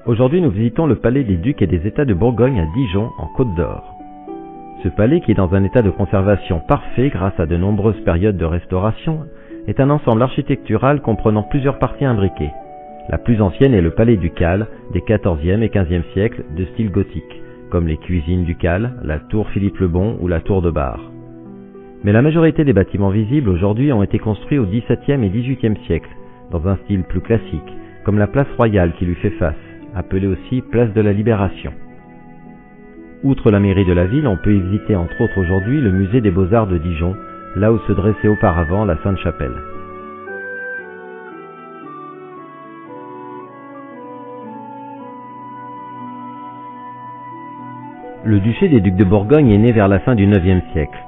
Aujourd'hui, nous visitons le palais des Ducs et des États de Bourgogne à Dijon, en Côte d'Or. Ce palais, qui est dans un état de conservation parfait grâce à de nombreuses périodes de restauration, est un ensemble architectural comprenant plusieurs parties imbriquées. La plus ancienne est le palais ducal des XIVe et XVe siècles de style gothique, comme les cuisines ducales, la tour Philippe le Bon ou la tour de Bar. Mais la majorité des bâtiments visibles aujourd'hui ont été construits au XVIIe et XVIIIe siècle, dans un style plus classique, comme la place royale qui lui fait face, appelée aussi place de la Libération. Outre la mairie de la ville, on peut y visiter entre autres aujourd'hui le musée des Beaux-Arts de Dijon, là où se dressait auparavant la Sainte-Chapelle. Le duché des Ducs de Bourgogne est né vers la fin du IXe siècle.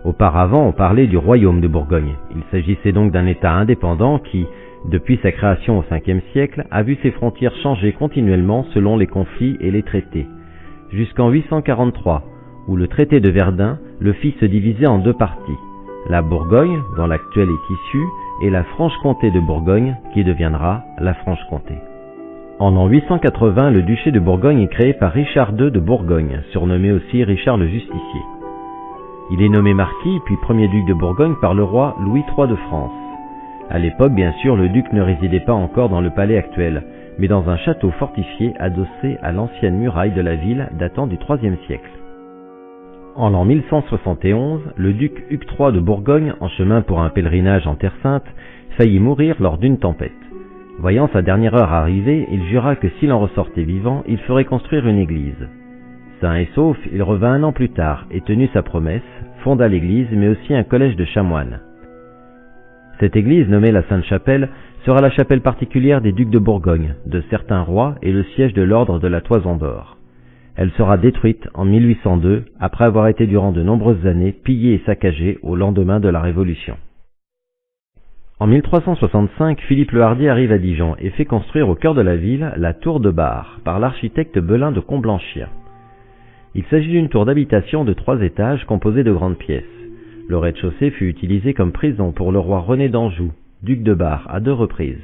Auparavant, on parlait du royaume de Bourgogne. Il s'agissait donc d'un État indépendant qui, depuis sa création au Ve siècle, a vu ses frontières changer continuellement selon les conflits et les traités. Jusqu'en 843, où le traité de Verdun le fit se diviser en deux parties, la Bourgogne, dont l'actuelle est issue, et la Franche-Comté de Bourgogne, qui deviendra la Franche-Comté. En l'an 880, le duché de Bourgogne est créé par Richard II de Bourgogne, surnommé aussi Richard le Justicier. Il est nommé marquis puis premier duc de Bourgogne par le roi Louis III de France. À l'époque, bien sûr, le duc ne résidait pas encore dans le palais actuel, mais dans un château fortifié adossé à l'ancienne muraille de la ville datant du IIIe siècle. En l'an 1171, le duc Hugues III de Bourgogne, en chemin pour un pèlerinage en Terre Sainte, faillit mourir lors d'une tempête. Voyant sa dernière heure arriver, il jura que s'il en ressortait vivant, il ferait construire une église. Sain et sauf, il revint un an plus tard et, tenu sa promesse, fonda l'église mais aussi un collège de chanoines. Cette église, nommée la Sainte-Chapelle, sera la chapelle particulière des ducs de Bourgogne, de certains rois et le siège de l'ordre de la Toison d'Or. Elle sera détruite en 1802, après avoir été durant de nombreuses années pillée et saccagée au lendemain de la Révolution. En 1365, Philippe le Hardi arrive à Dijon et fait construire au cœur de la ville la tour de Bar par l'architecte Belin de Comblanchien. Il s'agit d'une tour d'habitation de 3 étages composée de grandes pièces. Le rez-de-chaussée fut utilisé comme prison pour le roi René d'Anjou, duc de Bar, à 2 reprises,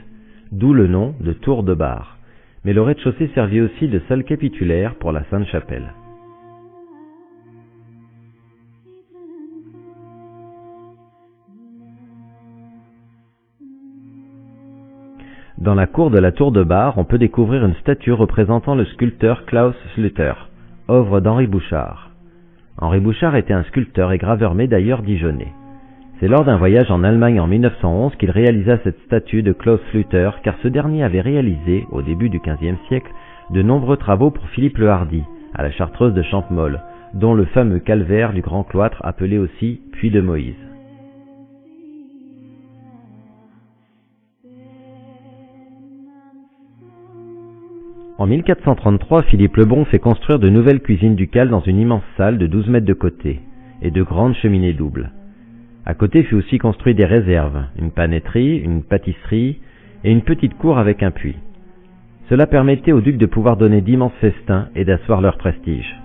d'où le nom de tour de Bar. Mais le rez-de-chaussée servit aussi de salle capitulaire pour la Sainte-Chapelle. Dans la cour de la tour de Bar, on peut découvrir une statue représentant le sculpteur Klaus Schlüter, œuvre d'Henri Bouchard. Henri Bouchard était un sculpteur et graveur médailleur dijonnais. C'est lors d'un voyage en Allemagne en 1911 qu'il réalisa cette statue de Klaus Schlüter, car ce dernier avait réalisé, au début du XVe siècle, de nombreux travaux pour Philippe le Hardi, à la Chartreuse de Champmol, dont le fameux calvaire du Grand Cloître appelé aussi Puits de Moïse. En 1433, Philippe le Bon fait construire de nouvelles cuisines ducales dans une immense salle de 12 mètres de côté, et de grandes cheminées doubles. À côté fut aussi construit des réserves, une panetterie, une pâtisserie et une petite cour avec un puits. Cela permettait aux ducs de pouvoir donner d'immenses festins et d'asseoir leur prestige.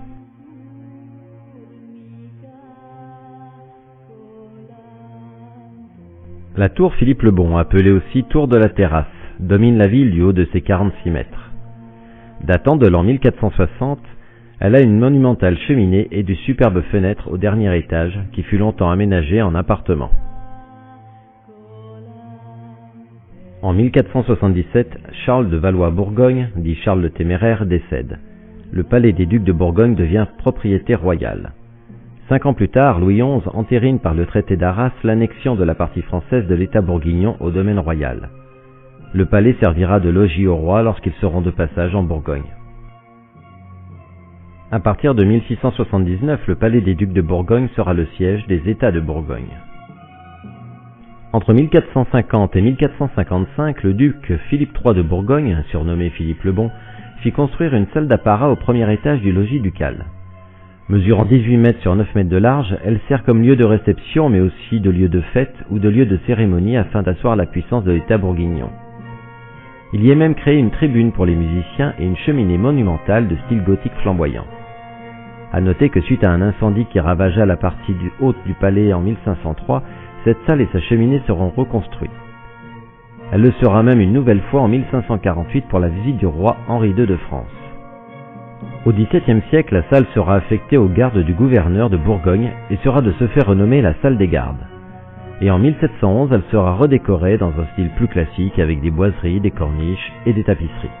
La tour Philippe le Bon, appelée aussi tour de la Terrasse, domine la ville du haut de ses 46 mètres. Datant de l'an 1460, elle a une monumentale cheminée et de superbes fenêtres au dernier étage qui fut longtemps aménagée en appartement. En 1477, Charles de Valois-Bourgogne, dit Charles le Téméraire, décède. Le palais des ducs de Bourgogne devient propriété royale. 5 ans plus tard, Louis XI entérine par le traité d'Arras l'annexion de la partie française de l'État bourguignon au domaine royal. Le palais servira de logis au roi lorsqu'ils seront de passage en Bourgogne. À partir de 1679, le palais des ducs de Bourgogne sera le siège des États de Bourgogne. Entre 1450 et 1455, le duc Philippe III de Bourgogne, surnommé Philippe le Bon, fit construire une salle d'apparat au premier étage du logis ducal. Mesurant 18 mètres sur 9 mètres de large, elle sert comme lieu de réception mais aussi de lieu de fête ou de lieu de cérémonie afin d'asseoir la puissance de l'État bourguignon. Il y est même créé une tribune pour les musiciens et une cheminée monumentale de style gothique flamboyant. À noter que suite à un incendie qui ravagea la partie haute du palais en 1503, cette salle et sa cheminée seront reconstruites. Elle le sera même une nouvelle fois en 1548 pour la visite du roi Henri II de France. Au XVIIe siècle, la salle sera affectée aux gardes du gouverneur de Bourgogne et sera de ce fait renommée la salle des gardes. Et en 1711, elle sera redécorée dans un style plus classique avec des boiseries, des corniches et des tapisseries.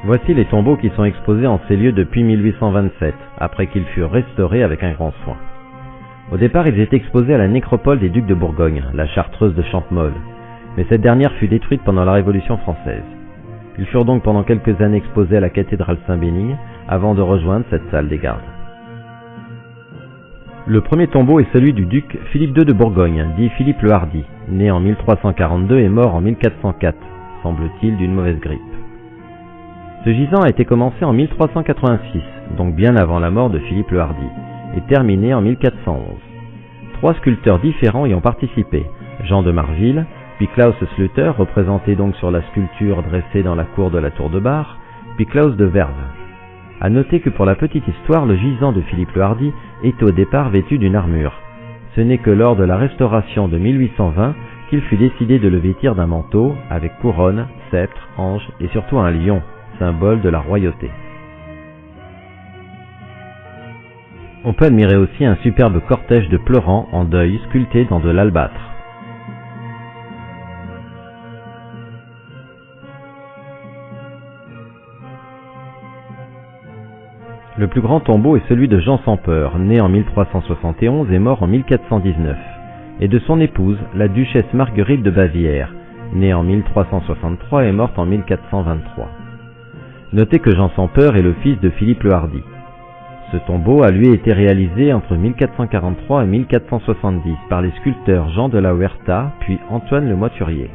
Voici les tombeaux qui sont exposés en ces lieux depuis 1827, après qu'ils furent restaurés avec un grand soin. Au départ, ils étaient exposés à la nécropole des ducs de Bourgogne, la chartreuse de Champmolles, mais cette dernière fut détruite pendant la Révolution française. Ils furent donc pendant quelques années exposés à la cathédrale Saint-Bénigne, avant de rejoindre cette salle des gardes. Le premier tombeau est celui du duc Philippe II de Bourgogne, dit Philippe le Hardi, né en 1342 et mort en 1404, semble-t-il d'une mauvaise grippe. Ce gisant a été commencé en 1386, donc bien avant la mort de Philippe le Hardi, et terminé en 1411. 3 sculpteurs différents y ont participé, Jean de Marville, puis Klaus Sluter, représenté donc sur la sculpture dressée dans la cour de la Tour de Bar, puis Klaus de Verve. À noter que pour la petite histoire, le gisant de Philippe le Hardi est au départ vêtu d'une armure. Ce n'est que lors de la restauration de 1820 qu'il fut décidé de le vêtir d'un manteau avec couronne, sceptre, ange et surtout un lion, symbole de la royauté. On peut admirer aussi un superbe cortège de pleurants en deuil sculpté dans de l'albâtre. Le plus grand tombeau est celui de Jean sans Peur, né en 1371 et mort en 1419, et de son épouse, la duchesse Marguerite de Bavière, née en 1363 et morte en 1423. Notez que Jean sans Peur est le fils de Philippe le Hardi. Ce tombeau a lui été réalisé entre 1443 et 1470 par les sculpteurs Jean de la Huerta puis Antoine le Moiturier.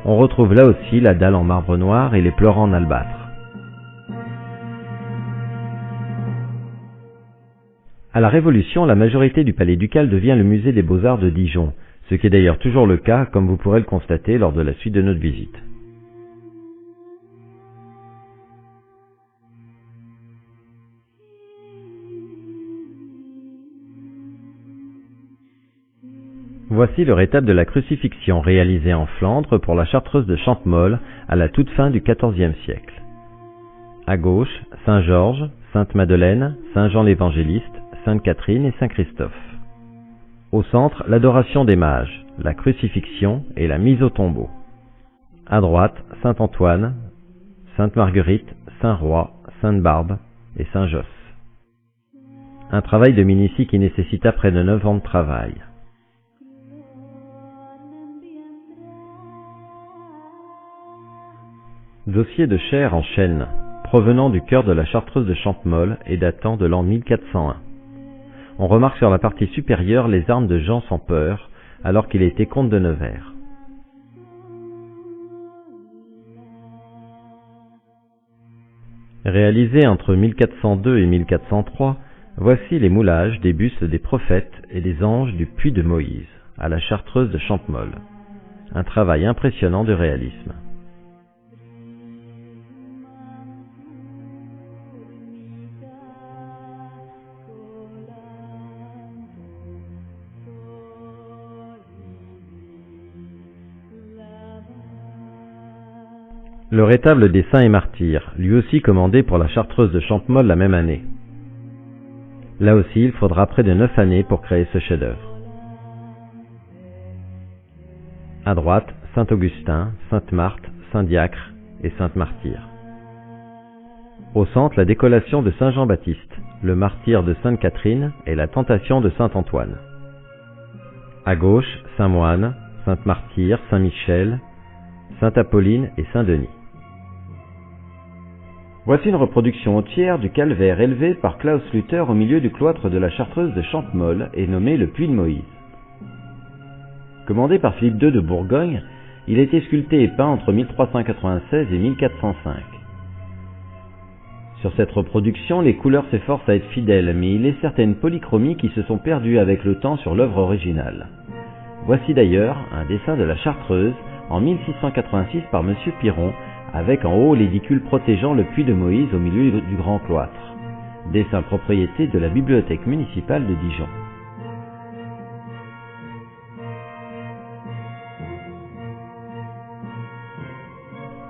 On retrouve là aussi la dalle en marbre noir et les pleurants en albâtre. À la Révolution, la majorité du palais ducal devient le musée des Beaux-Arts de Dijon, ce qui est d'ailleurs toujours le cas, comme vous pourrez le constater lors de la suite de notre visite. Voici le rétable de la crucifixion réalisé en Flandre pour la chartreuse de Champmolles à la toute fin du XIVe siècle. À gauche, Saint Georges, Sainte Madeleine, Saint Jean l'Évangéliste, Sainte Catherine et Saint Christophe. Au centre, l'adoration des mages, la crucifixion et la mise au tombeau. À droite, Saint Antoine, Sainte Marguerite, Saint Roi, Sainte Barbe et Saint Josse. Un travail de minutie qui nécessita près de 9 ans de travail. Dossier de chair en chêne, provenant du chœur de la chartreuse de Champmolles et datant de l'an 1401. On remarque sur la partie supérieure les armes de Jean sans Peur, alors qu'il était comte de Nevers. Réalisé entre 1402 et 1403, voici les moulages des bustes des prophètes et des anges du puits de Moïse, à la chartreuse de Champmolles. Un travail impressionnant de réalisme. Le rétable des saints et martyrs, lui aussi commandé pour la chartreuse de Champmolles la même année. Là aussi, il faudra près de 9 années pour créer ce chef-d'œuvre. À droite, Saint Augustin, Sainte Marthe, Saint Diacre et Sainte Martyre. Au centre, la décollation de Saint Jean-Baptiste, le martyr de Sainte Catherine et la tentation de Saint Antoine. À gauche, Saint Moine, Sainte Martyre, Saint Michel, Sainte Apolline et Saint Denis. Voici une reproduction entière du calvaire élevé par Klaus Sluter au milieu du cloître de la chartreuse de Champmolles et nommé le Puits de Moïse. Commandé par Philippe II de Bourgogne, il a été sculpté et peint entre 1396 et 1405. Sur cette reproduction, les couleurs s'efforcent à être fidèles, mais il est certaines polychromies qui se sont perdues avec le temps sur l'œuvre originale. Voici d'ailleurs un dessin de la chartreuse en 1686 par M. Piron, avec en haut l'édicule protégeant le puits de Moïse au milieu du grand cloître. Dessin propriété de la bibliothèque municipale de Dijon.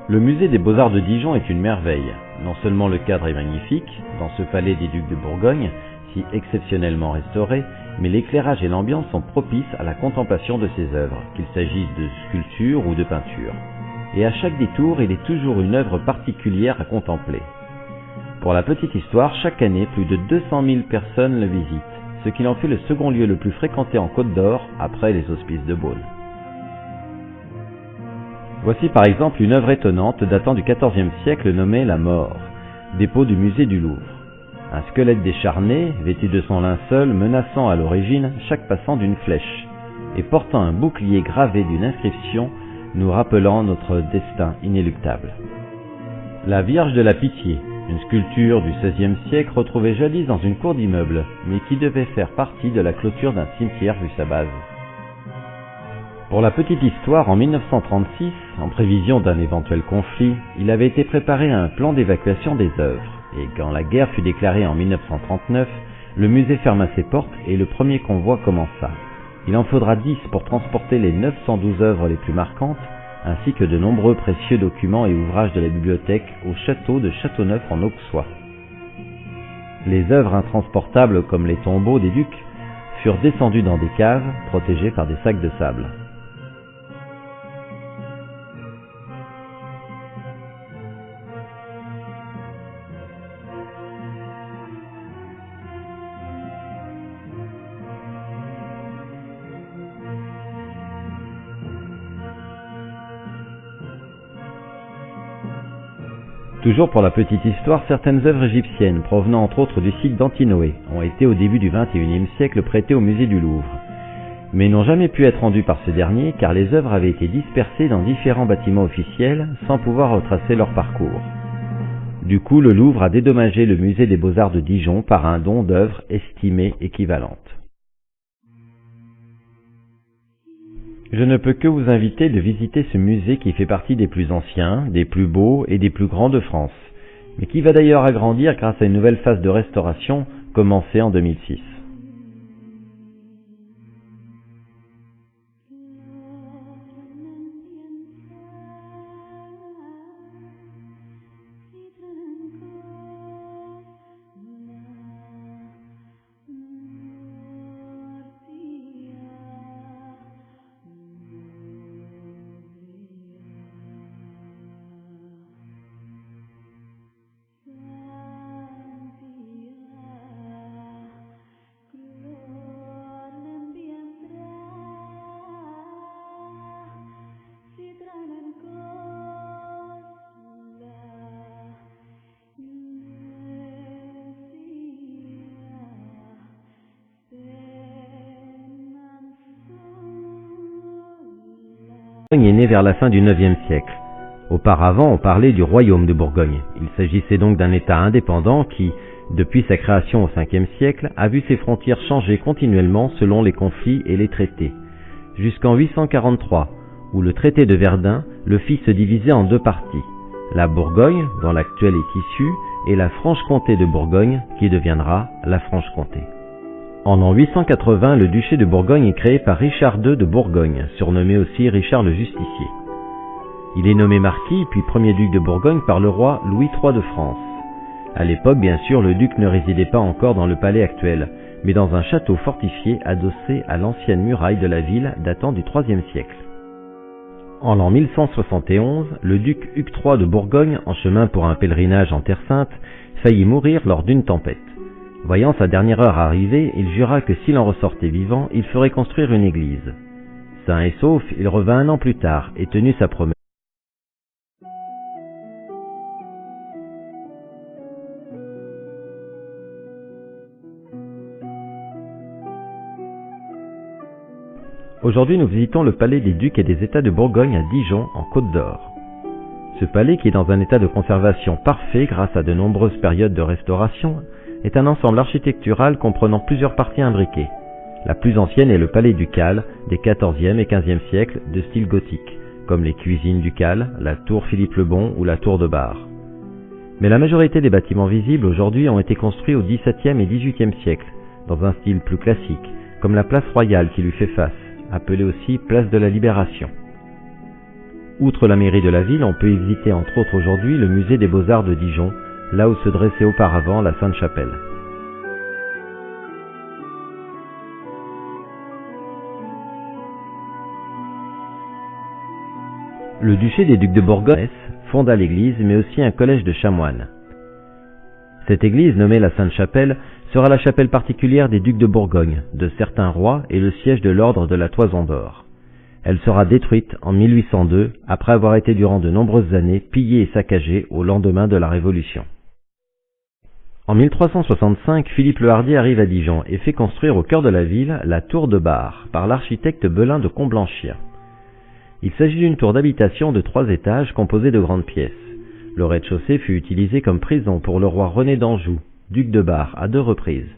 Le musée des Beaux-Arts de Dijon est une merveille. Non seulement le cadre est magnifique, dans ce palais des Ducs de Bourgogne, si exceptionnellement restauré, mais l'éclairage et l'ambiance sont propices à la contemplation de ses œuvres, qu'il s'agisse de sculpture ou de peinture. Et à chaque détour, il est toujours une œuvre particulière à contempler. Pour la petite histoire, chaque année, plus de 200 000 personnes le visitent, ce qui en fait le second lieu le plus fréquenté en Côte d'Or, après les Hospices de Beaune. Voici par exemple une œuvre étonnante datant du XIVe siècle nommée La Mort, dépôt du musée du Louvre. Un squelette décharné, vêtu de son linceul, menaçant à l'origine chaque passant d'une flèche, et portant un bouclier gravé d'une inscription nous rappelant notre destin inéluctable. La Vierge de la Pitié, une sculpture du XVIe siècle retrouvée jadis dans une cour d'immeuble, mais qui devait faire partie de la clôture d'un cimetière vu sa base. Pour la petite histoire, en 1936, en prévision d'un éventuel conflit, il avait été préparé un plan d'évacuation des œuvres, et quand la guerre fut déclarée en 1939, le musée ferma ses portes et le premier convoi commença. Il en faudra 10 pour transporter les 912 œuvres les plus marquantes, ainsi que de nombreux précieux documents et ouvrages de la bibliothèque au château de Châteauneuf en Auxois. Les œuvres intransportables comme les tombeaux des ducs furent descendues dans des caves protégées par des sacs de sable. Toujours pour la petite histoire, certaines œuvres égyptiennes, provenant entre autres du site d'Antinoé, ont été au début du XXIe siècle prêtées au musée du Louvre, mais n'ont jamais pu être rendues par ce dernier car les œuvres avaient été dispersées dans différents bâtiments officiels sans pouvoir retracer leur parcours. Du coup, le Louvre a dédommagé le musée des Beaux-Arts de Dijon par un don d'œuvres estimées équivalentes. Je ne peux que vous inviter de visiter ce musée qui fait partie des plus anciens, des plus beaux et des plus grands de France, mais qui va d'ailleurs agrandir grâce à une nouvelle phase de restauration commencée en 2006. Bourgogne est né vers la fin du IXe siècle. Auparavant, on parlait du royaume de Bourgogne. Il s'agissait donc d'un État indépendant qui, depuis sa création au Ve siècle, a vu ses frontières changer continuellement selon les conflits et les traités, jusqu'en 843, où le traité de Verdun le fit se diviser en deux parties, la Bourgogne, dont l'actuelle est issue, et la Franche-Comté de Bourgogne, qui deviendra la Franche-Comté. En l'an 880, le duché de Bourgogne est créé par Richard II de Bourgogne, surnommé aussi Richard le Justicier. Il est nommé marquis puis premier duc de Bourgogne par le roi Louis III de France. À l'époque, bien sûr, le duc ne résidait pas encore dans le palais actuel, mais dans un château fortifié adossé à l'ancienne muraille de la ville datant du IIIe siècle. En l'an 1171, le duc Hugues III de Bourgogne, en chemin pour un pèlerinage en Terre Sainte, faillit mourir lors d'une tempête. Voyant sa dernière heure arriver, il jura que s'il en ressortait vivant, il ferait construire une église. Sain et sauf, il revint un an plus tard et tenu sa promesse. Aujourd'hui, nous visitons le palais des Ducs et des États de Bourgogne à Dijon, en Côte d'Or. Ce palais, qui est dans un état de conservation parfait grâce à de nombreuses périodes de restauration, est un ensemble architectural comprenant plusieurs parties imbriquées. La plus ancienne est le palais ducal des XIVe et XVe siècles de style gothique, comme les cuisines ducales, la tour Philippe le Bon ou la tour de Bar. Mais la majorité des bâtiments visibles aujourd'hui ont été construits au XVIIe et XVIIIe siècle, dans un style plus classique, comme la place royale qui lui fait face, appelée aussi place de la Libération. Outre la mairie de la ville, on peut y visiter entre autres aujourd'hui le musée des Beaux-Arts de Dijon, là où se dressait auparavant la Sainte-Chapelle. Le duché des ducs de Bourgogne fonda l'église, mais aussi un collège de chanoines. Cette église, nommée la Sainte-Chapelle, sera la chapelle particulière des ducs de Bourgogne, de certains rois et le siège de l'ordre de la Toison d'Or. Elle sera détruite en 1802, après avoir été durant de nombreuses années pillée et saccagée au lendemain de la Révolution. En 1365, Philippe le Hardi arrive à Dijon et fait construire au cœur de la ville la tour de Bar par l'architecte Belin de Comblanchien. Il s'agit d'une tour d'habitation de 3 étages composée de grandes pièces. Le rez-de-chaussée fut utilisé comme prison pour le roi René d'Anjou, duc de Bar, à 2 reprises,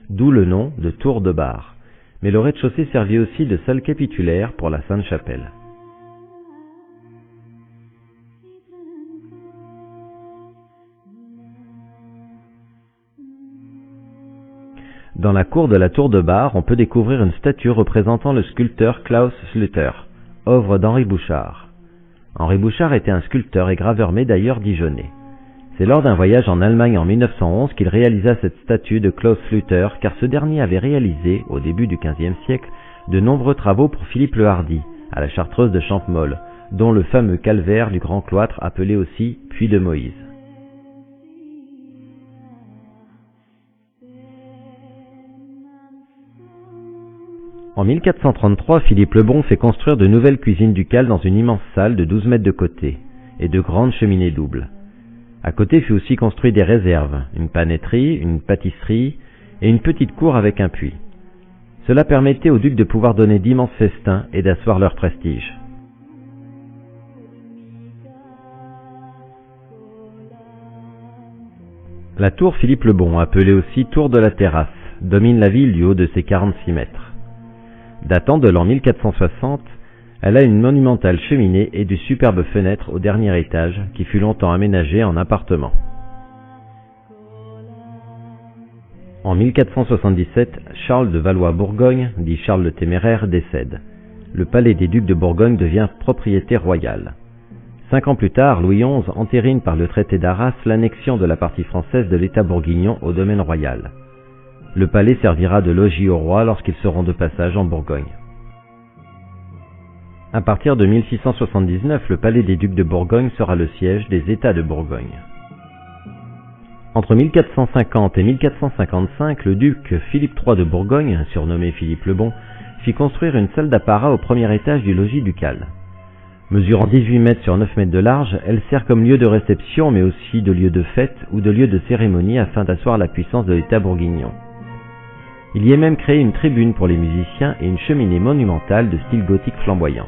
d'où le nom de tour de Bar. Mais le rez-de-chaussée servit aussi de salle capitulaire pour la Sainte-Chapelle. Dans la cour de la tour de Bar, on peut découvrir une statue représentant le sculpteur Klaus Schlüter, œuvre d'Henri Bouchard. Henri Bouchard était un sculpteur et graveur médailleur dijonnais. C'est lors d'un voyage en Allemagne en 1911 qu'il réalisa cette statue de Klaus Schlüter, car ce dernier avait réalisé, au début du XVe siècle, de nombreux travaux pour Philippe le Hardi, à la Chartreuse de Champmol, dont le fameux calvaire du Grand Cloître appelé aussi Puits de Moïse. En 1433, Philippe le Bon fait construire de nouvelles cuisines ducales dans une immense salle de 12 mètres de côté et de grandes cheminées doubles. À côté fut aussi construit des réserves, une panetterie, une pâtisserie et une petite cour avec un puits. Cela permettait aux ducs de pouvoir donner d'immenses festins et d'asseoir leur prestige. La tour Philippe le Bon, appelée aussi tour de la Terrasse, domine la ville du haut de ses 46 mètres. Datant de l'an 1460, elle a une monumentale cheminée et de superbes fenêtres au dernier étage qui fut longtemps aménagée en appartement. En 1477, Charles de Valois-Bourgogne, dit Charles le Téméraire, décède. Le palais des ducs de Bourgogne devient propriété royale. 5 ans plus tard, Louis XI entérine par le traité d'Arras l'annexion de la partie française de l'État bourguignon au domaine royal. Le palais servira de logis au roi lorsqu'ils seront de passage en Bourgogne. À partir de 1679, le palais des ducs de Bourgogne sera le siège des États de Bourgogne. Entre 1450 et 1455, le duc Philippe III de Bourgogne, surnommé Philippe le Bon, fit construire une salle d'apparat au premier étage du logis ducal. Mesurant 18 mètres sur 9 mètres de large, elle sert comme lieu de réception mais aussi de lieu de fête ou de lieu de cérémonie afin d'asseoir la puissance de l'État bourguignon. Il y est même créé une tribune pour les musiciens et une cheminée monumentale de style gothique flamboyant.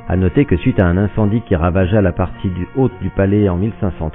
À noter que suite à un incendie qui ravagea la partie haute du palais en 1503,